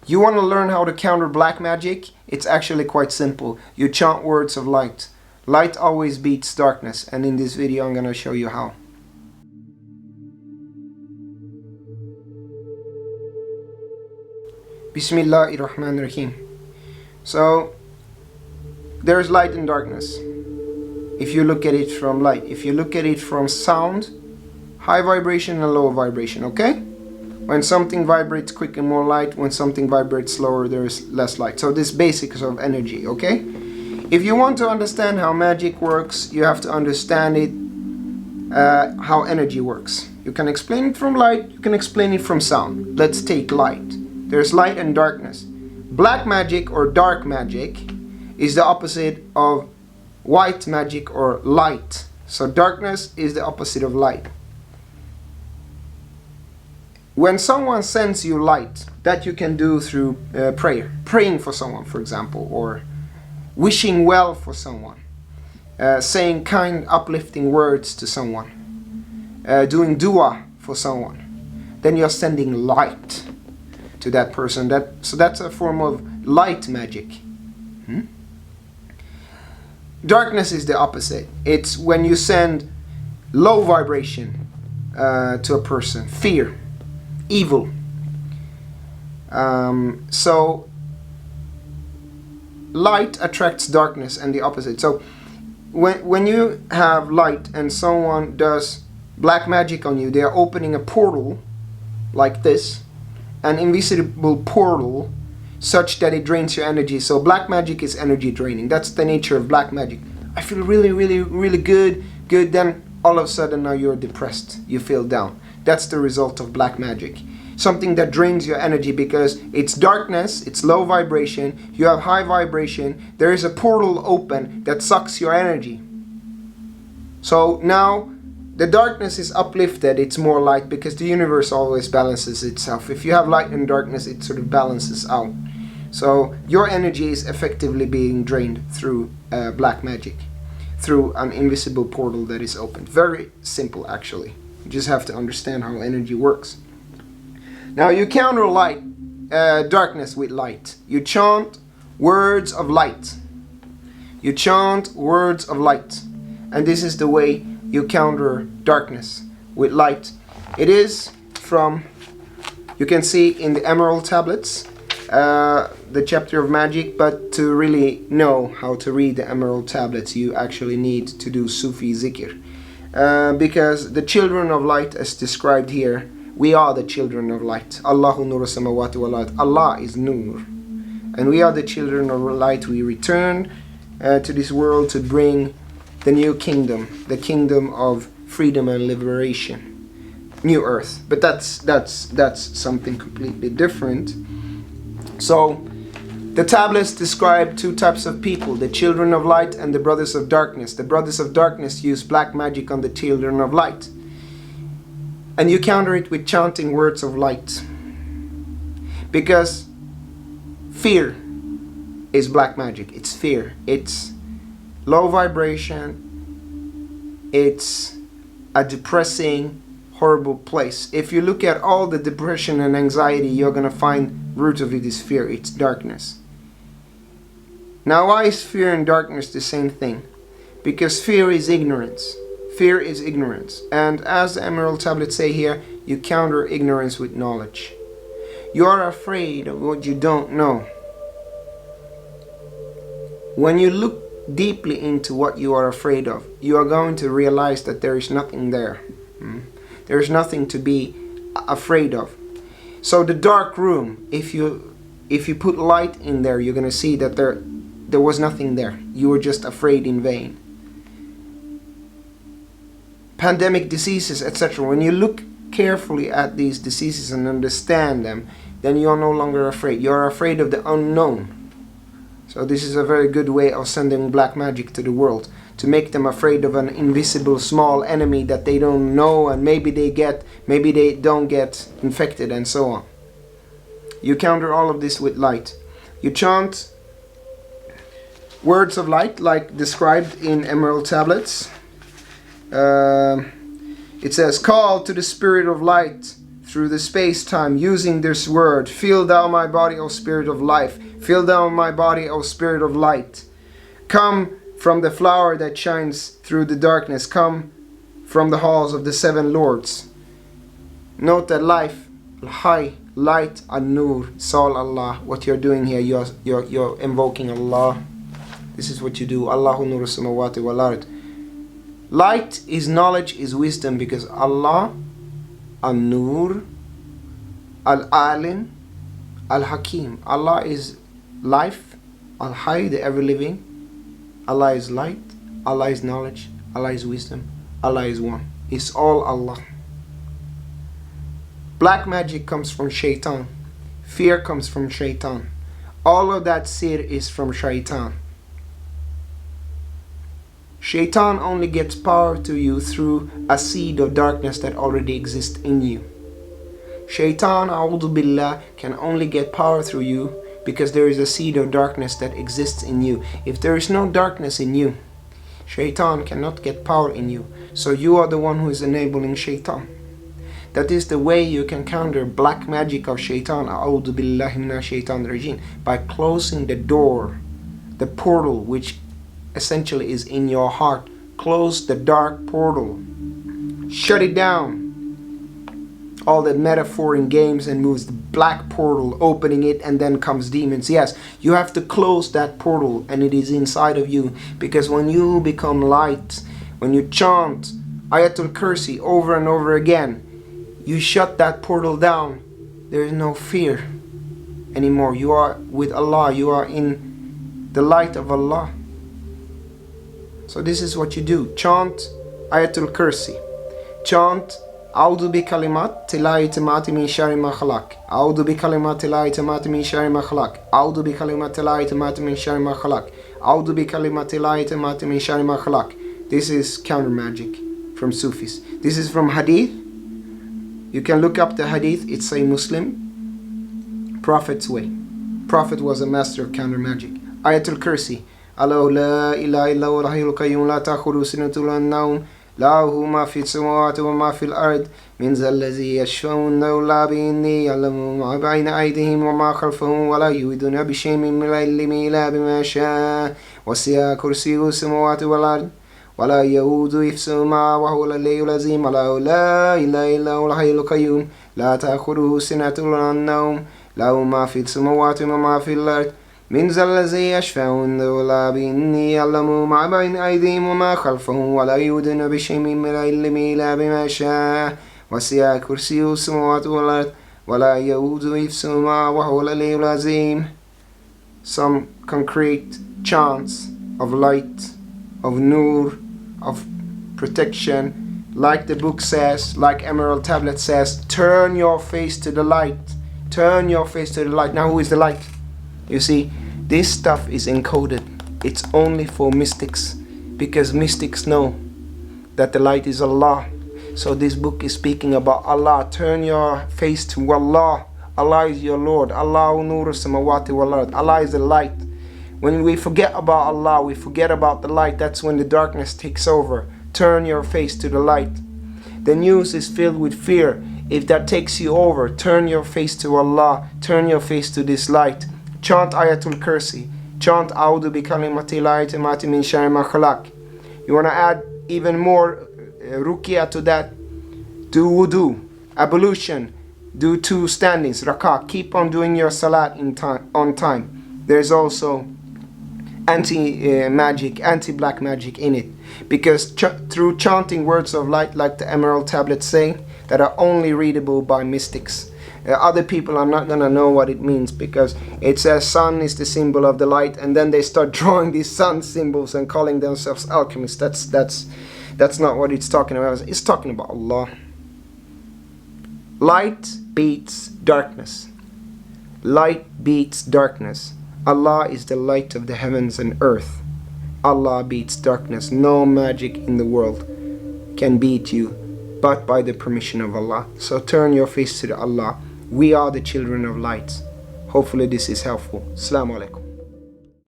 You want to learn how to counter black magic? It's actually quite simple. You chant words of light. Light always beats darkness, and in this video I'm going to show you how. Bismillahirrahmanirrahim. So, there's light and darkness. If you look at it from light, if you look at it from sound, high vibration and low vibration, okay? When something vibrates quick and more light, when something vibrates slower, there is less light. So this basics of energy, okay? If you want to understand how magic works, you have to understand it, how energy works. You can explain it from light, you can explain it from sound. Let's take light. There's light and darkness. Black magic or dark magic is the opposite of white magic or light. So darkness is the opposite of light. When someone sends you light, that you can do through prayer. Praying for someone, for example, or wishing well for someone. Saying kind, uplifting words to someone. Doing dua for someone. Then you're sending light to that person. So that's a form of light magic. Darkness is the opposite. It's when you send low vibration to a person. Fear. Evil. So light attracts darkness and the opposite. So when you have light and someone does black magic on you, they are opening a portal like this, an invisible portal, such that it drains your energy. So black magic is energy draining. That's the nature of black magic. I feel really good, then all of a sudden now you're depressed, you feel down. That's the result of black magic. Something that drains your energy because it's darkness, it's low vibration, you have high vibration, there is a portal open that sucks your energy. So now the darkness is uplifted, it's more light because the universe always balances itself. If you have light and darkness, it sort of balances out. So your energy is effectively being drained through black magic, through an invisible portal that is opened. Very simple actually. You just have to understand how energy works. Now you counter light, darkness with light. You chant words of light. You chant words of light. And this is the way you counter darkness with light. It is from, you can see in the emerald tablets, the chapter of magic, but to really know how to read the emerald tablets, you actually need to do Sufi zikr. Because the children of light, as described here, we are the children of light. Allahu nur samawati wal ard. Allah is nur. And we are the children of light. We returned to this world to bring the new kingdom, the kingdom of freedom and liberation. New earth. But that's something completely different. So the tablets describe two types of people, the children of light and the brothers of darkness. The brothers of darkness use black magic on the children of light. And you counter it with chanting words of light. Because fear is black magic. It's fear. It's low vibration. It's a depressing, horrible place. If you look at all the depression and anxiety, you're going to find root of it is fear. It's darkness. Now why is fear and darkness the same thing? Because fear is ignorance. Fear is ignorance. And as the emerald tablets say here, you counter ignorance with knowledge. You are afraid of what you don't know. When you look deeply into what you are afraid of, you are going to realize that there is nothing there. There is nothing to be afraid of. So the dark room, if you put light in there, you're going to see that there was nothing there. You were just afraid in vain. Pandemic diseases, etc. When you look carefully at these diseases and understand them, then you are no longer afraid. You are afraid of the unknown. So this is a very good way of sending black magic to the world, to make them afraid of an invisible small enemy that they don't know, and maybe they don't get infected, and so on. You counter all of this with light. You chant words of light like described in emerald tablets. It says, call to the spirit of light through the space-time using this word. Fill thou my body, O Spirit of life. Fill thou my body, O Spirit of light. Come from the flower that shines through the darkness. Come from the halls of the seven lords. Note that life, al-Hay, light, an-Nur, Sal Allah. What you're doing here, you're invoking Allah. This is what you do. Allahu Nur Samawati wal Ard. Light is knowledge, is wisdom, because Allah, An-Nur, Al-Alim, Al-Hakim. Allah is life, Al-Hay, the ever-living. Allah is light, Allah is knowledge, Allah is wisdom, Allah is one. It's all Allah. Black magic comes from shaitan. Fear comes from shaitan. All of that sir is from shaitan. Shaitan only gets power to you through a seed of darkness that already exists in you. Shaitan, a'udhu billah, can only get power through you because there is a seed of darkness that exists in you. If there is no darkness in you, shaitan cannot get power in you. So you are the one who is enabling shaitan. That is the way you can counter black magic of shaitan, a'udhu billahi minash shaitan rajim, by closing the door, the portal which essentially is in your heart. Close the dark portal. Shut it down. All that metaphor in games and moves, the black portal, opening it, and then comes demons. Yes, you have to close that portal, and it is inside of you. Because when you become light, when you chant Ayatul Kursi over and over again, you shut that portal down. There is no fear anymore. You are with Allah. You are in the light of Allah. So this is what you do. Chant Ayatul Kursi. Chant A'udhu bi kalimat tillahi tamati min sharri ma khalaq. A'udhu bi kalimat tillahi tamati min sharri ma khalaq. A'udhu bi kalimat tillahi tamati min sharri ma khalaq. A'udhu bi kalimat tillahi tamati min sharri ma khalaq. This is counter magic from Sufis. This is from Hadith. You can look up the Hadith. It's a Muslim Prophet's way. Prophet was a master of counter magic. Ayatul Kursi. Allahu la ilaha illa huwa al-hayyul qayyum la ta'khudhuhu sinatun wa la nawm lahu ma fi as-samawati wa ma fi al-ard min dhal ladhi yashfa'u illa bi'iذnihi ya'lamu ma bayna aydihim wa ma khalfahum wa la yuhituna bi shay'in min ilmihi illa bima sha'a wasi'a kursiyyuhu as-samawati wal ard wa la ya'uduhu hifdhuhuma wa huwa al-'aliyyul 'azim. Allahu la ilaha illa huwa al-hayyul qayyum la ta'khudhuhu sinatun wa la nawm lahu ma fi as-samawati wa ma fi al-ard من ذا الذي يشفع عنده إلا بإذنه يعلم ما بين أيديهم وما خلفهم ولا يحيطون بشيء من علمه إلا بما شاء وسع كرسيه السماوات والأرض ولا يؤوده حفظهما وهو العلي العظيم. Some concrete chants of light, of nur, of protection, like the book says, like Emerald Tablet says, turn your face to the light. Turn your face to the light. Now who is the light? You see, this stuff is encoded. It's only for mystics, because mystics know that the light is Allah. So this book is speaking about Allah. Turn your face to Allah. Allah is your Lord. Allahu Nur Samawati wal Ard. Allah is the light. When we forget about Allah, we forget about the light. That's when the darkness takes over. Turn your face to the light. The news is filled with fear. If that takes you over, turn your face to Allah. Turn your face to this light. Chant Ayatul Kursi. Chant A'udhu bi kalimati llahi tammati min sharri ma khalaq. You want to add even more ruqya to that? Do wudu, ablution, do 2 standings, rak'ah. Keep on doing your salat on time. There's also anti-magic, anti-black magic in it. Because through chanting words of light, like the Emerald Tablet say, that are only readable by mystics. Other people are not going to know what it means, because it says sun is the symbol of the light, and then they start drawing these sun symbols and calling themselves alchemists. That's not what it's talking about. It's talking about Allah. Light beats darkness. Light beats darkness. Allah is the light of the heavens and earth. Allah beats darkness. No magic in the world can beat you but by the permission of Allah. So turn your face to Allah. We are the children of light. Hopefully this is helpful. Assalamu alaikum.